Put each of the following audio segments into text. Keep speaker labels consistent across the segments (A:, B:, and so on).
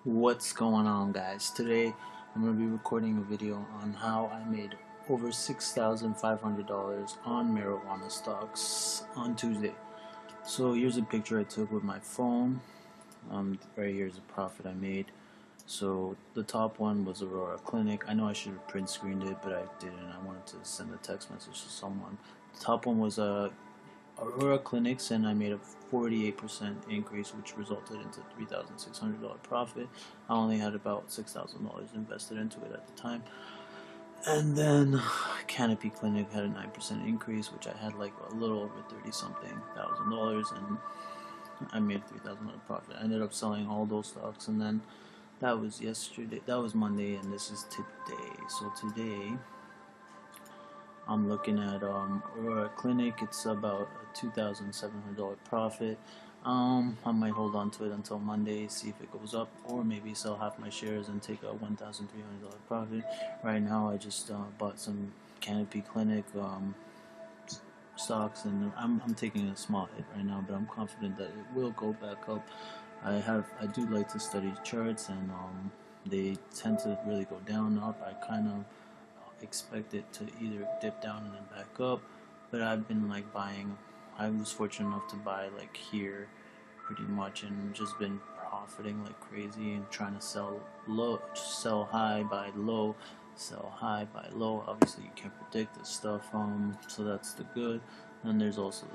A: What's going on, guys? Today I'm going to be recording a video on how I made over $6,500 on marijuana stocks on Tuesday. So here's a picture I took with my phone. Right here's a profit I made. So the top one was Aurora Clinic. I know I should have print screened it, but I didn't. I wanted to send a text message to someone. The top one was Aurora Clinics, and I made a 48% increase, which resulted into $3,600 profit. I only had about $6,000 invested into it at the time. And then Canopy Clinic had a 9% increase, which I had like a little over 30-something thousand dollars, and I made $3,000 profit. I ended up selling all those stocks, and then that was yesterday. That was Monday, and this is today. So today I'm looking at Aurora Clinic. It's about a $2,700 profit. I might hold on to it until Monday, see if it goes up, or maybe sell half my shares and take a $1,300 profit. Right now, I just bought some Canopy Clinic stocks, and I'm taking a small hit right now, but I'm confident that it will go back up. I do like to study charts, and they tend to really go down and up. I kind of expect it to either dip down and then back up, but I've been like buying. I was fortunate enough to buy like here pretty much, and just been profiting like crazy and trying to sell low, sell high, buy low, sell high, buy low. Obviously you can't predict this stuff, so that's the good. And there's also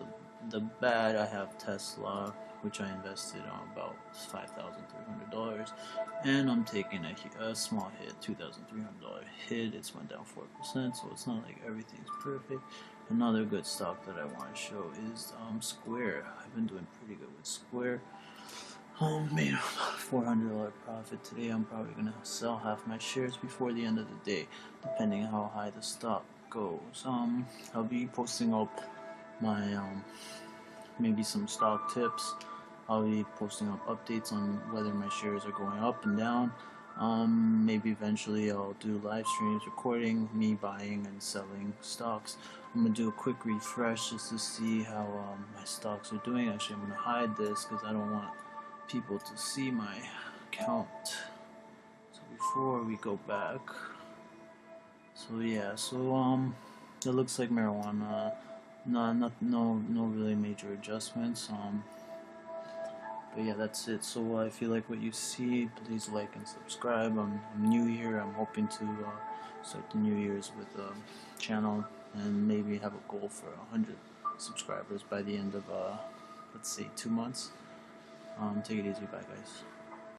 A: the bad. I have Tesla, which I invested on about $5,300, and I'm taking a small hit, $2,300 hit. It's went down 4%, so it's not like everything's perfect. Another good stock that I want to show is Square. I've been doing pretty good with Square. Made a $400 profit today. I'm probably gonna sell half my shares before the end of the day, depending on how high the stock goes. I'll be posting up my maybe some stock tips. I'll be posting up updates on whether my shares are going up and down. Maybe eventually I'll do live streams recording me buying and selling stocks. I'm gonna do a quick refresh just to see how my stocks are doing. Actually, I'm gonna hide this because I don't want people to see my account. So before we go back, so yeah, so it looks like marijuana. No really major adjustments. But yeah, that's it. So if you like what you see, please like and subscribe. I'm new here. I'm hoping to start the New Year's with a channel and maybe have a goal for 100 subscribers by the end of let's say 2 months. Take it easy. Bye, guys.